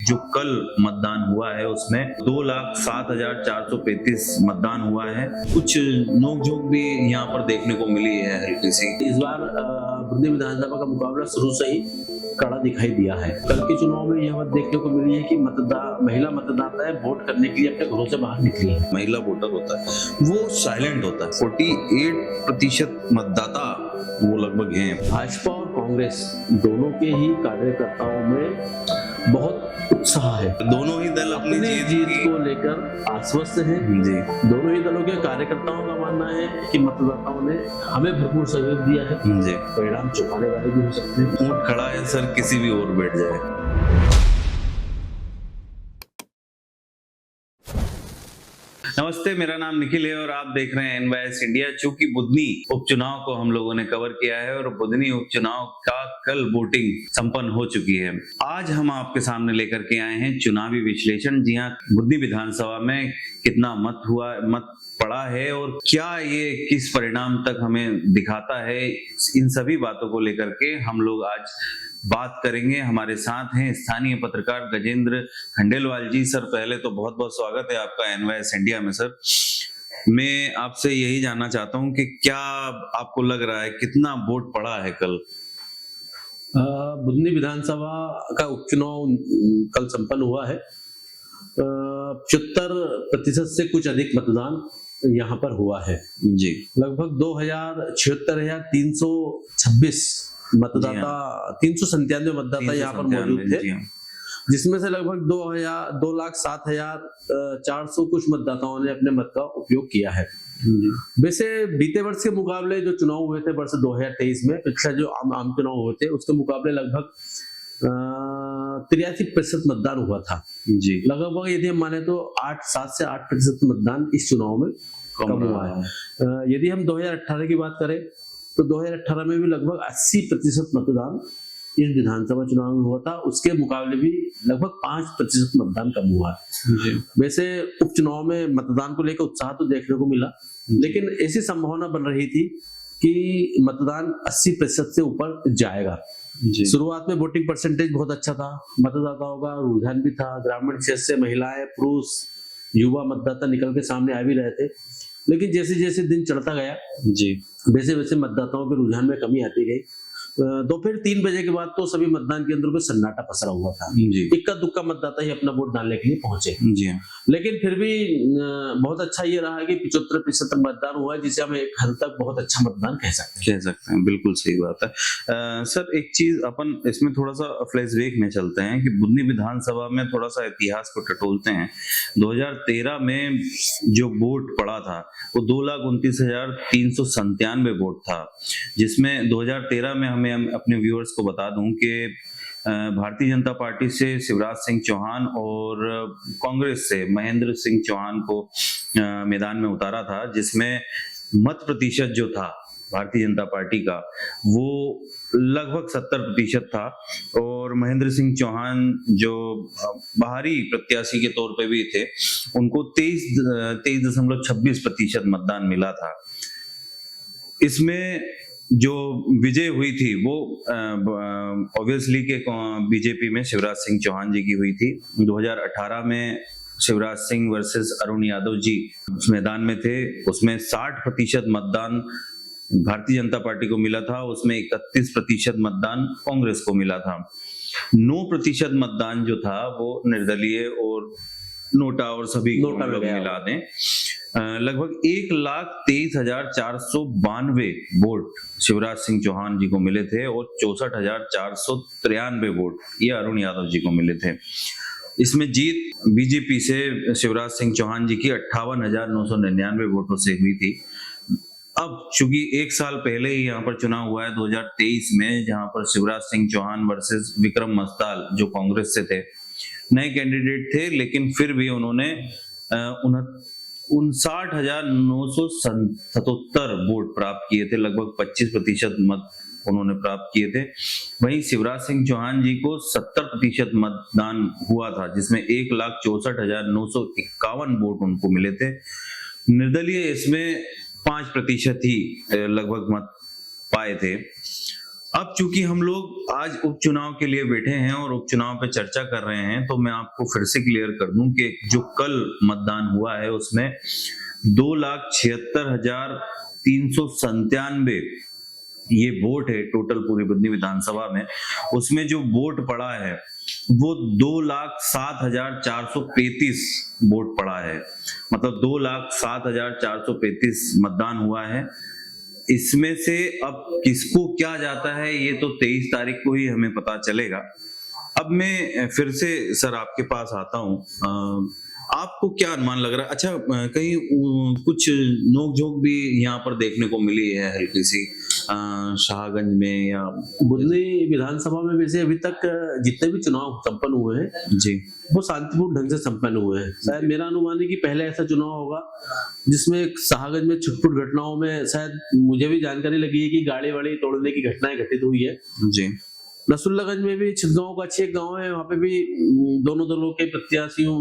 जो कल मतदान हुआ है उसमें 2,07,435 मतदान हुआ है। कुछ नोकझोंक भी यहाँ पर देखने को मिली है हल्की सी। इस बार बुंदी विधानसभा का मुकाबला शुरू से ही कड़ा दिखाई दिया है। कल के चुनाव में यह बात देखने को मिली है कि महिला मतदाताएं वोट करने के लिए अपने घरों से बाहर निकली है। महिला वोटर होता है वो साइलेंट होता है। 48% मतदाता वो लगभग हैं। भाजपा और कांग्रेस दोनों के ही कार्यकर्ताओं में बहुत उत्साह है। दोनों ही दल अपनी जीत को लेकर आश्वस्त हैं। जी, दोनों ही दलों के कार्यकर्ताओं का मानना है कि मतदाताओं ने हमें भरपूर सहयोग दिया है। जी, परिणाम चौंकाने वाले भी हो सकते हैं। ऊंट खड़ा है सर, किसी भी ओर बैठ जाए। नमस्ते, मेरा नाम निखिल है और आप देख रहे हैं एनवाईएस इंडिया। चूंकि बुधनी उपचुनाव को हम लोगों ने कवर किया है और बुधनी उपचुनाव का कल वोटिंग संपन्न हो चुकी है। आज हम आपके सामने लेकर के आए हैं चुनावी विश्लेषण। जी हाँ, बुधनी विधानसभा में कितना मत पड़ा है और क्या ये किस परिणाम तक हमें दिखाता है, इन सभी बातों को लेकर के हम लोग आज बात करेंगे। हमारे साथ हैं स्थानीय पत्रकार गजेंद्र खंडेलवाल जी। सर, पहले तो बहुत बहुत स्वागत है आपका एनवाईएस इंडिया में। सर, मैं आपसे यही जानना चाहता हूं कि क्या आपको लग रहा है कितना वोट पड़ा है कल? बुधनी विधानसभा का उपचुनाव कल संपन्न हुआ है। 75% से कुछ अधिक मतदान यहाँ पर हुआ है। जी, लगभग 76,326 मतदाता, 397 मतदाता यहाँ पर मौजूद थे, जिसमें से लगभग 2,07,400 कुछ मतदाताओं ने अपने मत का उपयोग किया है। वैसे बीते वर्ष के मुकाबले जो चुनाव हुए थे वर्ष 2023 में, पिछला जो आम चुनाव हुए थे उसके मुकाबले लगभग 83% मतदान हुआ था। जी, लगभग यदि हम माने तो 7 से 8% मतदान इस चुनाव में कम हुआ है। यदि हम 2018 की बात करें तो 2018 में भी लगभग 80% मतदान इस विधानसभा चुनाव में हुआ था। उसके मुकाबले भी लगभग 5% मतदान कम हुआ है। वैसे उपचुनाव में मतदान को लेकर उत्साह तो देखने को मिला, लेकिन ऐसी संभावना बन रही थी कि मतदान 80% से ऊपर जाएगा। शुरुआत में वोटिंग परसेंटेज बहुत अच्छा था, मतदाताओं का रुझान भी था। ग्रामीण क्षेत्र से महिलाएं, पुरुष, युवा मतदाता निकल के सामने आ भी रहे थे, लेकिन जैसे जैसे दिन चढ़ता गया जी, वैसे वैसे मतदाताओं के रुझान में कमी आती गई। दोपहर 3 बजे के बाद तो सभी मतदान केंद्रों पे सन्नाटा पसरा हुआ था। इक्का दुक्का मतदाता ही अपना वोट डालने के लिए पहुंचे। जी, लेकिन फिर भी बहुत अच्छा ये रहा कि 75% मतदान हुआ, जिसे हम एक हद तक बहुत अच्छा मतदान कह सकते हैं। बिल्कुल सही बात है। सर, एक चीज अपन इसमें थोड़ा सा फ्लैशबैक में चलते हैं कि बुधनी विधानसभा में थोड़ा सा इतिहास को टटोलते हैं। 2013 में जो वोट पड़ा था वो 2,29,397 वोट था, जिसमें 2013 में हमें अपने व्यूअर्स को बता दूं कि भारतीय जनता पार्टी से शिवराज सिंह चौहान और कांग्रेस से महेंद्र सिंह चौहान को मैदान में उतारा था, जिसमें मत प्रतिशत जो था भारतीय जनता पार्टी का वो लगभग 70% था और महेंद्र सिंह चौहान जो बाहरी प्रत्याशी के तौर पे भी थे उनको 23.26% मतदान मिला था। इसमें जो विजय हुई थी वो ऑब्वियसली के बीजेपी में शिवराज सिंह चौहान जी की हुई थी। 2018 में शिवराज सिंह वर्सेस अरुण यादव जी मैदान में थे, उसमें 60% मतदान भारतीय जनता पार्टी को मिला था, उसमें 31% मतदान कांग्रेस को मिला था। 9% मतदान जो था वो निर्दलीय और नोटा और सभी को मिला दें लगभग 1,23,492 वोट शिवराज सिंह चौहान जी को मिले थे और 64,493 वोट ये अरुण यादव जी को मिले थे। इसमें जीत बीजेपी से शिवराज सिंह चौहान जी की 58,999 वोटों से हुई थी। अब चूंकि एक साल पहले ही यहाँ पर चुनाव हुआ है 2023 में, जहां पर शिवराज सिंह चौहान वर्सेस विक्रम मस्ताल जो कांग्रेस से थे, नए कैंडिडेट थे, लेकिन फिर भी उन्होंने 59,977 वोट प्राप्त किए थे, लगभग 25% मत उन्होंने प्राप्त किए थे। वहीं शिवराज सिंह चौहान जी को 70% मतदान हुआ था, जिसमें 1,64,951 वोट उनको मिले थे। निर्दलीय इसमें 5% ही लगभग मत पाए थे। अब चूंकि हम लोग आज उपचुनाव के लिए बैठे हैं और उपचुनाव पे चर्चा कर रहे हैं, तो मैं आपको फिर से क्लियर कर दूं कि जो कल मतदान हुआ है उसमें 2,76,397 ये वोट है टोटल पूरी बुधनी विधानसभा में। उसमें जो वोट पड़ा है वो 2,07,435 वोट पड़ा है, मतलब 2,07,435 मतदान हुआ है। इसमें से अब किसको क्या जाता है ये तो 23 तारीख को ही हमें पता चलेगा। अब मैं फिर से सर आपके पास आता हूँ, आपको क्या अनुमान लग रहा है? अच्छा, कहीं कुछ नोकझोंक भी यहाँ पर देखने को मिली है हल्की सी शाहगंज में या बुधनी विधानसभा में? वैसे अभी तक जितने भी चुनाव संपन्न हुए हैं जी वो शांतिपूर्ण ढंग से संपन्न हुए हैं। शायद मेरा अनुमान है कि पहले ऐसा चुनाव होगा जिसमें शाहगंज में छुटपुट घटनाओं में, शायद मुझे भी जानकारी लगी है कि गाड़ी वाड़ी तोड़ने की घटनाएं घटित हुई है जी। रसुल्लागंज में भी छिदगांव का अच्छी एक गांव है, वहाँ पे भी दोनों दलों के प्रत्याशियों,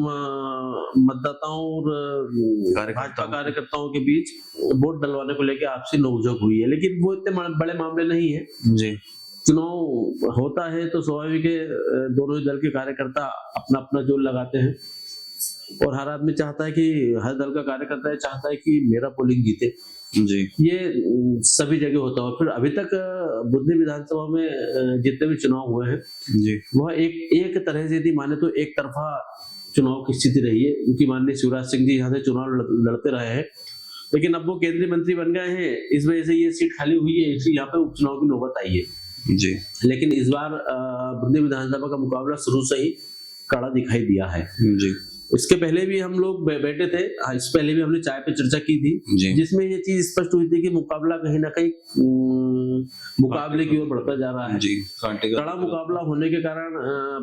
मतदाताओं और भाजपा कार्यकर्ताओं के बीच वोट डलवाने को लेकर आपसी नोकझोंक हुई है, लेकिन वो इतने बड़े मामले नहीं है जी। चुनाव होता है तो स्वाभाविक है दोनों ही दल के कार्यकर्ता अपना अपना जोर लगाते हैं और हर आदमी चाहता है कि हर दल का कार्यकर्ता चाहता है कि मेरा पोलिंग जीते जी। ये सभी जगह होता है। फिर अभी तक बुधनी विधानसभा में जितने भी चुनाव हुए हैं जी वह एक तरह से यदि माने तो एक तरफा चुनाव की स्थिति रही है, क्योंकि माननीय शिवराज सिंह जी यहाँ से चुनाव लड़ते रहे हैं, लेकिन अब वो केंद्रीय मंत्री बन गए हैं, इस वजह से ये सीट खाली हुई है, इसलिए यहाँ पे उपचुनाव की नौबत आई है जी। लेकिन इस बार बुधनी विधानसभा का मुकाबला शुरू से ही कड़ा दिखाई दिया है जी। इसके पहले भी हम लोग बैठे थे, इससे पहले भी हमने चाय पे चर्चा की थी जिसमें ये चीज स्पष्ट हुई थी कि मुकाबला कहीं ना कहीं मुकाबले की ओर बढ़ता जा रहा है जी। कड़ा मुकाबला होने के कारण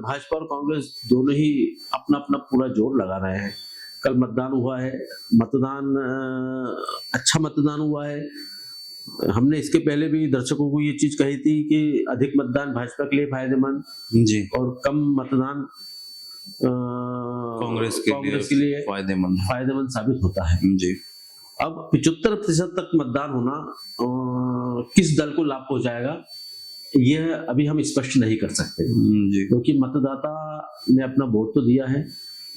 भाजपा और कांग्रेस दोनों ही अपना अपना पूरा जोर लगा रहे हैं। कल मतदान हुआ है, अच्छा मतदान हुआ है। हमने इसके पहले भी दर्शकों को ये चीज कही थी कि अधिक मतदान भाजपा के लिए फायदेमंद जी और कम मतदान कांग्रेस के लिए फायदेमंद साबित होता है जी। अब 75% तक मतदान होना किस दल को लाभ पहुंचाएगा यह अभी हम स्पष्ट नहीं कर सकते क्योंकि मतदाता ने अपना वोट तो दिया है,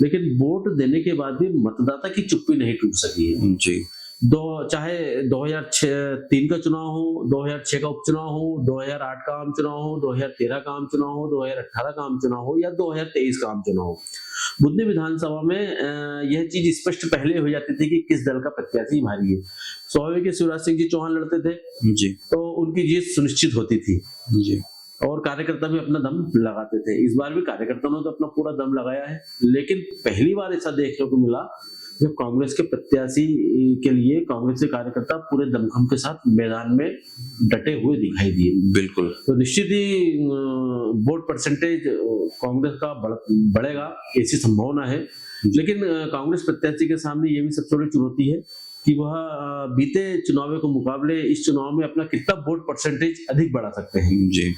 लेकिन वोट देने के बाद भी मतदाता की चुप्पी नहीं टूट सकी है जी। चाहे 2003 का चुनाव हो, 2006 का उपचुनाव हो, 2008 का आम चुनाव हो, 2013 का आम चुनाव हो, 2018 का आम चुनाव हो या 2023 का आम चुनाव हो, बुधनी विधानसभा में यह चीज स्पष्ट पहले हो जाती थी कि किस दल का प्रत्याशी भारी है। स्वाभाविक है शिवराज सिंह जी चौहान लड़ते थे जी, तो उनकी जीत सुनिश्चित होती थी जी और कार्यकर्ता भी अपना दम लगाते थे। इस बार भी कार्यकर्ताओं ने तो अपना पूरा दम लगाया है, लेकिन पहली बार ऐसा देखने को मिला जब कांग्रेस के प्रत्याशी के लिए कांग्रेस के कार्यकर्ता पूरे दमखम के साथ मैदान में डटे हुए दिखाई दिए। बिल्कुल, तो निश्चित ही वोट परसेंटेज कांग्रेस का बढ़ेगा ऐसी संभावना है, लेकिन कांग्रेस प्रत्याशी के सामने ये भी सबसे बड़ी चुनौती है कि वह बीते चुनाव के मुकाबले इस चुनाव में अपना कितना वोट परसेंटेज अधिक बढ़ा सकते हैं जी।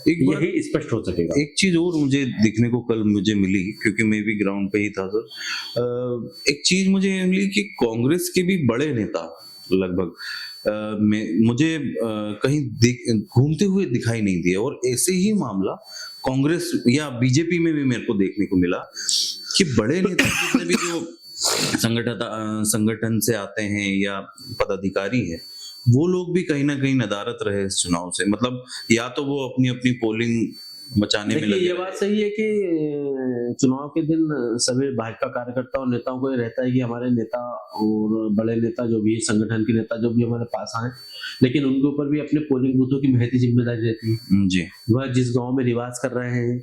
यही स्पष्ट हो सकेगा। एक चीज और मुझे देखने को कल मुझे मिली, क्योंकि मैं भी ग्राउंड पे ही था सर, एक चीज मुझे मिली कि कांग्रेस के भी बड़े नेता लगभग मुझे कहीं घूमते हुए दिखाई नहीं दिए, और ऐसे ही मामला कांग्रेस या बीजेपी में भी मेरे को देखने को मिला कि बड़े नेता जितने भी जो संगठन से आते हैं या पदाधिकारी है वो लोग भी कहीं ना कहीं नदारत रहे इस चुनाव से। मतलब या तो वो अपनी अपनी पोलिंग बचाने में लगे। ये बात सही है कि चुनाव के दिन सभी भाजपा कार्यकर्ता और नेताओं को ये रहता है कि हमारे नेता और बड़े नेता जो भी संगठन के नेता जो भी हमारे पास आए, लेकिन उनके ऊपर भी अपने पोलिंग बूथों की महती जिम्मेदारी रहती है जी। वह जिस गाँव में निवास कर रहे हैं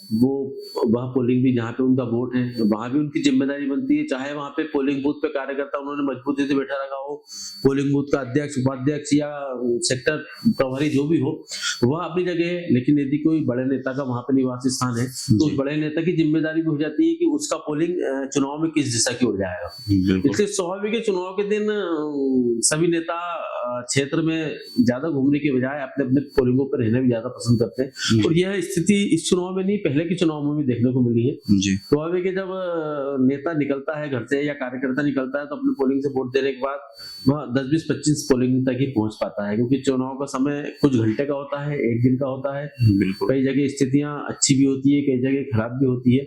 वो वह पोलिंग भी जहाँ पे उनका वोट है वहां भी उनकी जिम्मेदारी बनती है, चाहे वहां पे पोलिंग बूथ पे कार्यकर्ता उन्होंने मजबूती से बैठा रखा हो, पोलिंग बूथ का अध्यक्ष उपाध्यक्ष या सेक्टर प्रभारी जो भी हो वह अपनी जगह है, लेकिन यदि कोई बड़े नेता का वहां पे निवास स्थान है तो उस बड़े नेता की जिम्मेदारी भी हो जाती है कि उसका पोलिंग चुनाव में किस दिशा की ओर जाएगा। इसलिए स्वाभाविक है चुनाव के दिन सभी नेता क्षेत्र में ज्यादा घूमने की बजाय अपने अपने पोलिंगों पर रहना भी ज्यादा पसंद करते हैं, और यह स्थिति इस चुनाव में नहीं पहले के चुनाव में भी देखने को मिली है जी। तो अब कि जब नेता निकलता है घर से या कार्यकर्ता निकलता है तो अपने पोलिंग से वोट देने के बाद वह 10-20-25 पोलिंग तक ही पहुंच पाता है, क्योंकि चुनाव का समय कुछ घंटे का होता है, एक दिन का होता है। बिल्कुल। कई जगह स्थितियां अच्छी भी होती है, कई जगह खराब भी होती है।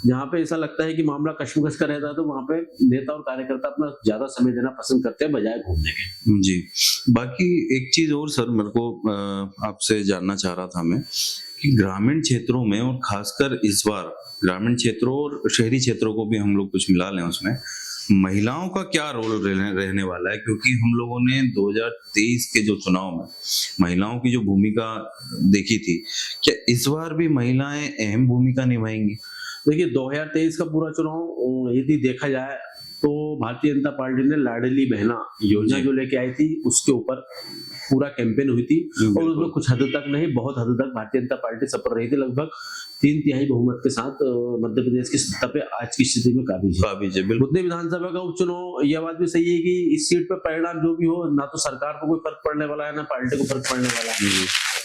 जहाँ पे ऐसा लगता है कि मामला कश्मकश का रहता है, तो वहाँ पे नेता और कार्यकर्ता अपना ज्यादा समय देना पसंद करते हैं बजाय घूमने के। जी। बाकी एक चीज और सर मेरे को आपसे जानना चाह रहा था मैं कि ग्रामीण क्षेत्रों में और खासकर इस बार ग्रामीण क्षेत्रों और शहरी क्षेत्रों को भी हम लोग कुछ मिला लें, उसमें महिलाओं का क्या रोल रहने वाला है, क्योंकि हम लोगों ने 2023 के जो चुनाव में महिलाओं की जो भूमिका देखी थी, क्या इस बार भी महिलाएं अहम भूमिका निभाएंगी? देखिए 2023 का पूरा चुनाव यदि देखा जाए तो भारतीय जनता पार्टी ने लाडली बहना योजना जो लेके आई थी उसके ऊपर पूरा कैंपेन हुई थी, और उसमें कुछ हद तक नहीं, बहुत हद तक भारतीय जनता पार्टी सफल रही थी। लगभग 3/3 बहुमत के साथ मध्य प्रदेश की सत्ता पे आज की स्थिति में काबिज है। बुधनी विधानसभा का उपचुनाव, यह बात भी सही है कि इस सीट पर परिणाम जो भी हो, ना तो सरकार को कोई फर्क पड़ने वाला है, ना पार्टी को फर्क पड़ने वाला है।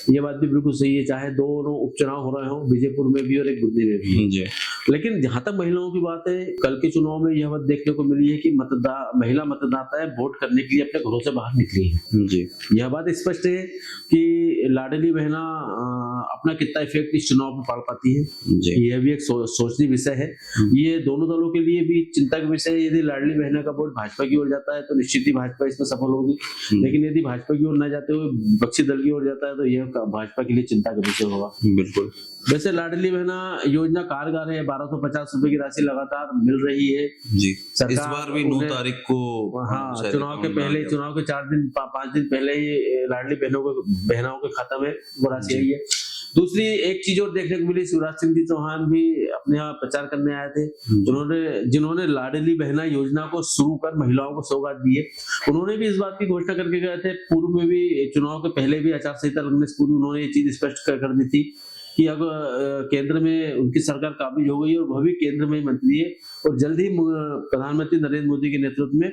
ये बात भी बिल्कुल सही है, चाहे दोनों उपचुनाव हो रहे हो, बीजेपुर में भी और एक बुधनी में भी। लेकिन जहां तक महिलाओं की बात है, कल के चुनाव में यह बात देखने को मिली है कि महिला मतदाताएं वोट करने के लिए अपने घरों से बाहर निकली है। जी। यह बात स्पष्ट है कि लाडली बहना अपना कितना इफेक्ट इस चुनाव में पड़ पाती है। जी। यह भी एक सोचनीय विषय है। ये दोनों दलों के लिए भी चिंता का विषय है। यदि लाडली बहना का वोट भाजपा की ओर जाता है तो निश्चित ही भाजपा इसमें सफल होगी, लेकिन यदि भाजपा की ओर न जाते हुए विपक्षी दल की ओर जाता है तो यह भाजपा के लिए चिंता का विषय होगा। बिल्कुल। वैसे लाडली बहना योजना कारगर है, 1250 रुपए की राशि लगातार मिल रही है। जी। इस बार भी 9 तारीख को, हाँ, चुनाव के पहले, चुनाव के 5 दिन पहले ही लाडली बहनों के खाता में वो राशि आई है। दूसरी एक चीज और देखने को मिली, शिवराज सिंह जी चौहान भी अपने यहाँ प्रचार करने आए थे। जिन्होंने लाडली बहना योजना को शुरू कर महिलाओं को सौगात दी है, उन्होंने भी इस बात की घोषणा करके गए थे। पूर्व में भी, चुनाव के पहले भी आचार संहिता लगने से पूर्व उन्होंने ये चीज स्पष्ट कर दी थी कि अब केंद्र में उनकी सरकार काबिज हो गई और वह भी केंद्र में मंत्री है, और जल्द ही प्रधानमंत्री नरेंद्र मोदी के नेतृत्व में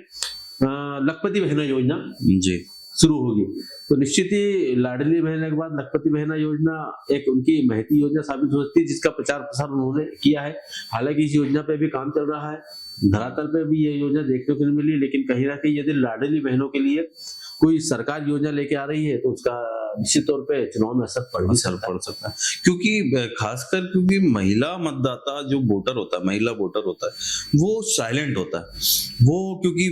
लखपति बहना योजना जी शुरू होगी। तो निश्चित ही लाडली बहना के बाद लखपति बहना योजना एक उनकी महती योजना साबित हो सकती है, जिसका प्रचार प्रसार उन्होंने किया है। हालांकि इस योजना पे भी काम चल रहा है, धरातल पे भी ये योजना देखने को नहीं मिली, लेकिन कहीं ना कहीं यदि लाडली बहनों के लिए कोई सरकार योजना लेके आ रही है तो उसका निश्चित तौर पे चुनाव में असर पड़ सकता है, क्योंकि खासकर क्योंकि महिला मतदाता जो वोटर होता है, महिला वोटर होता है, वो साइलेंट होता है। वो क्योंकि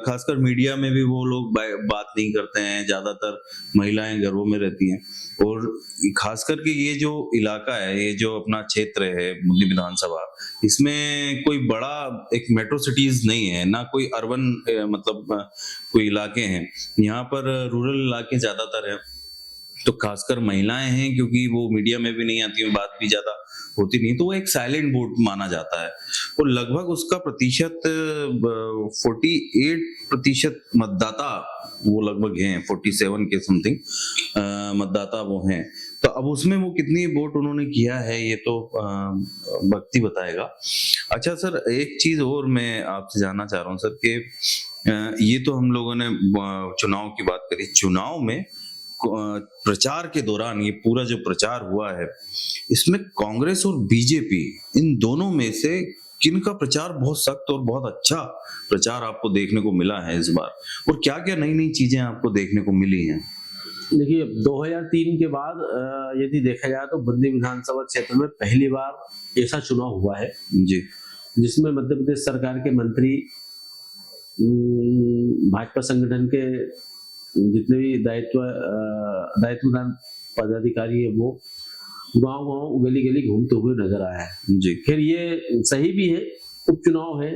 खासकर मीडिया में भी वो लोग बात नहीं करते हैं, ज्यादातर महिलाएं घरों में रहती हैं, और खास करके ये जो इलाका है, ये जो अपना क्षेत्र है बुधनी विधानसभा, इसमें कोई बड़ा एक मेट्रो सिटीज नहीं है, ना कोई अर्बन मतलब कोई इलाके हैं, यहाँ पर रूरल इलाके ज्यादातर है। तो खासकर महिलाएं हैं, क्योंकि वो मीडिया में भी नहीं आती, बात भी ज्यादा होती नहीं, तो वो एक साइलेंट वोट माना जाता है, और लगभग उसका प्रतिशत 48% मतदाता वो लगभग हैं, 47 के समथिंग मतदाता वो हैं। तो अब उसमें वो कितनी वोट उन्होंने किया है ये तो वक्त ही बताएगा। अच्छा सर, एक चीज और मैं आपसे जानना चाह रहा हूँ सर कि ये तो हम लोगों ने चुनाव की बात करी, चुनाव में प्रचार के दौरान ये पूरा जो प्रचार हुआ है, इसमें कांग्रेस और बीजेपी, इन दोनों में से किनका प्रचार बहुत सख्त और बहुत अच्छा प्रचार आपको देखने को मिला है इस बार, और क्या क्या नई नई चीजें आपको देखने को मिली हैं? देखिए 2003 के बाद यदि देखा जाए तो बुधनी विधानसभा क्षेत्र में पहली बार ऐसा चुनाव हुआ है जी, जिसमें मध्य प्रदेश सरकार के मंत्री, भाजपा संगठन के जितने भी दायित्वदान पदाधिकारी है, वो गांव-गांव, गली-गली घूमते हुए नजर आया है जी। फिर ये सही भी है, उपचुनाव है,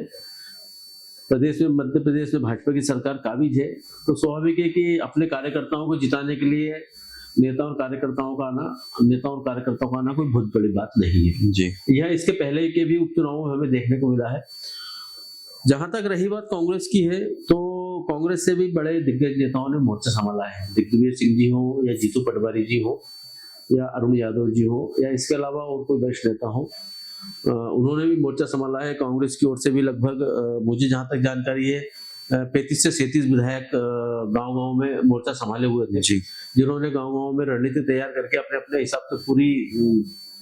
प्रदेश में, मध्य प्रदेश में भाजपा की सरकार काबिज है, तो स्वाभाविक है कि अपने कार्यकर्ताओं को जिताने के लिए नेता और कार्यकर्ताओं का आना कोई बहुत बड़ी बात नहीं है जी। यह इसके पहले के भी उपचुनावों में हमें देखने को मिला है। जहां तक रही बात कांग्रेस की है, तो कांग्रेस से भी बड़े दिग्गज नेताओं ने मोर्चा संभाला है। दिग्विजय सिंह जी हो, या जीतू पटवारी जी हो, या अरुण यादव जी हो, या इसके अलावा और कोई वरिष्ठ नेता हो, उन्होंने भी मोर्चा संभाला है। कांग्रेस की ओर से भी लगभग, मुझे जहां तक जानकारी है, 35 से 37 विधायक गांव-गांव में मोर्चा संभाले हुए थे, जिन्होंने गांव-गांव में रणनीति तैयार करके अपने अपने हिसाब से पूरी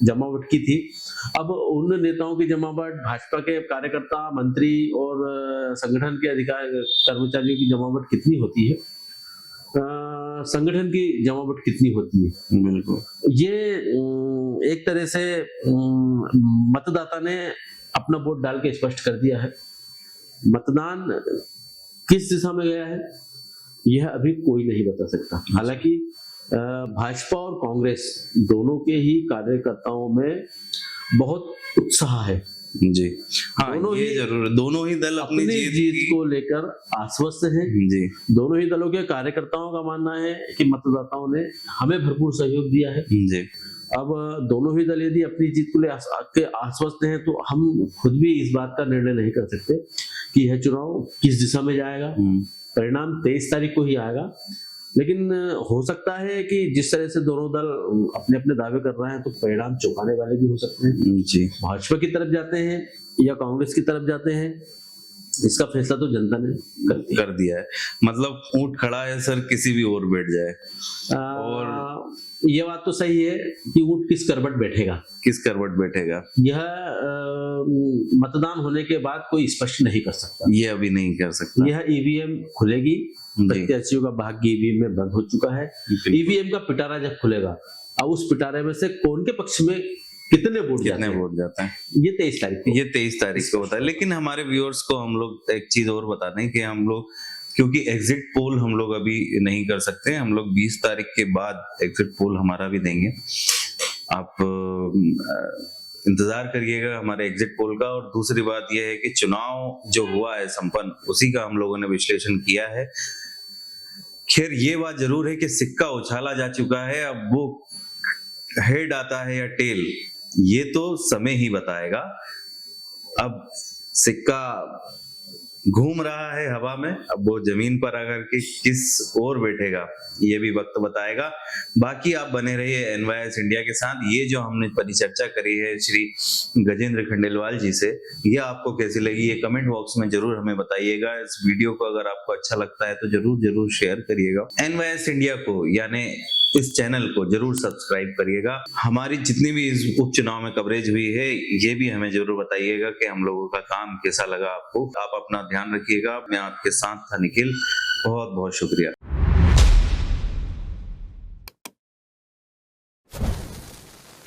जमावट की थी। अब उन नेताओं की जमावट, भाजपा के कार्यकर्ता, मंत्री और संगठन के अधिकार कर्मचारियों की जमावट कितनी होती है, संगठन की जमावट कितनी होती है, बिल्कुल ये एक तरह से मतदाता ने अपना वोट डाल के स्पष्ट कर दिया है। मतदान किस दिशा में गया है यह अभी कोई नहीं बता सकता। हालांकि भाजपा और कांग्रेस दोनों के ही कार्यकर्ताओं में बहुत उत्साह है जी। हाँ, दोनों ये ही जरूर, दोनों ही दल अपनी अपनी जीत की को लेकर आश्वस्त हैं। जी दोनों ही दलों के कार्यकर्ताओं का मानना है कि मतदाताओं ने हमें भरपूर सहयोग दिया है। जी अब दोनों ही दल यदि अपनी जीत को लेकर आश्वस्त हैं तो हम खुद भी इस बात का निर्णय नहीं कर सकते कि यह चुनाव किस दिशा में जाएगा। परिणाम 23 तारीख को ही आएगा, लेकिन हो सकता है कि जिस तरह से दोनों दल अपने अपने दावे कर रहे हैं तो परिणाम चौंकाने वाले भी हो सकते हैं। जी भाजपा की तरफ जाते हैं या कांग्रेस की तरफ जाते हैं, इसका फैसला तो जनता ने कर दिया है। मतलब ऊंट खड़ा है सर, किसी भी ओर बैठ जाए। और ये बात तो सही है कि ऊंट किस करवट बैठेगा, किस करवट बैठेगा, यह मतदान होने के बाद कोई स्पष्ट नहीं कर सकता। ये अभी नहीं कर सकता। यह ईवीएम खुलेगी, प्रत्याशियों का भाग्य ईवीएम में बंद हो चुका है। ईवीएम का पिटारा जब खुलेगा, अब उस पिटारे में से कौन के पक्ष में कितने वोट जाते हैं ये 23 तारीख को, ये 23 तारीख को होता है। लेकिन हमारे व्यूअर्स को हम लोग एक चीज और बता दें कि हम लोग, क्योंकि एग्जिट पोल हम लोग अभी नहीं कर सकते, हम लोग 20 तारीख के बाद एग्जिट पोल हमारा भी देंगे। आप इंतजार करिएगा हमारे एग्जिट पोल का। और दूसरी बात यह है कि चुनाव जो हुआ है संपन्न, उसी का हम लोगों ने विश्लेषण किया है। खैर ये बात जरूर है कि सिक्का उछाला जा चुका है, अब वो हेड आता है या टेल ये तो समय ही बताएगा। अब सिक्का घूम रहा है हवा में, अब वो जमीन पर आकर के किस ओर बैठेगा ये भी वक्त बताएगा। बाकी आप बने रहिए एनवाईएस इंडिया के साथ। ये जो हमने परिचर्चा करी है श्री गजेंद्र खंडेलवाल जी से, ये आपको कैसी लगी ये कमेंट बॉक्स में जरूर हमें बताइएगा। इस वीडियो को अगर आपको अच्छा लगता है तो जरूर शेयर करिएगा। एनवाईएस इंडिया को यानी इस चैनल को जरूर सब्सक्राइब करिएगा। हमारी जितनी भी इस उपचुनाव में कवरेज हुई है ये भी हमें जरूर बताइएगा कि हम लोगों का काम कैसा लगा आपको। आप अपना ध्यान रखिएगा। मैं आपके साथ था निखिल, बहुत बहुत शुक्रिया।